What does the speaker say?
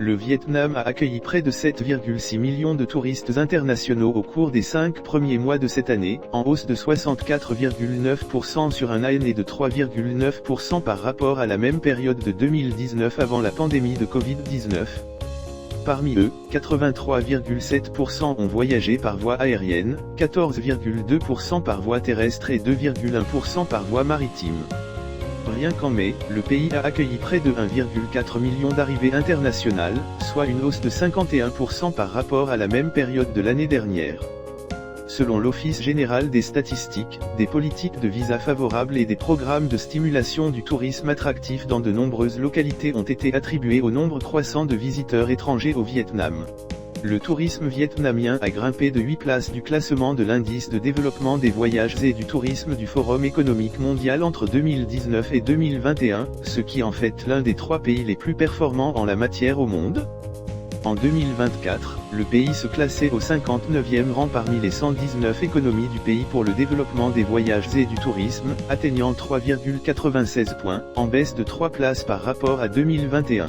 Le Vietnam a accueilli près de 7,6 millions de touristes internationaux au cours des 5 premiers mois de cette année, en hausse de 64,9% sur un an et de 3,9% par rapport à la même période de 2019 avant la pandémie de Covid-19. Parmi eux, 83,7% ont voyagé par voie aérienne, 14,2% par voie terrestre et 2,1% par voie maritime. Rien qu'en mai, le pays a accueilli près de 1,4 million d'arrivées internationales, soit une hausse de 51% par rapport à la même période de l'année dernière. Selon l'Office général des statistiques, des politiques de visa favorables et des programmes de stimulation du tourisme attractif dans de nombreuses localités ont été attribués au nombre croissant de visiteurs étrangers au Vietnam. Le tourisme vietnamien a grimpé de 8 places du classement de l'indice de développement des voyages et du tourisme du Forum économique mondial entre 2019 et 2021, ce qui en fait l'un des 3 pays les plus performants en la matière au monde. En 2024, le pays se classait au 59e rang parmi les 119 économies du pays pour le développement des voyages et du tourisme, atteignant 3,96 points, en baisse de 3 places par rapport à 2021.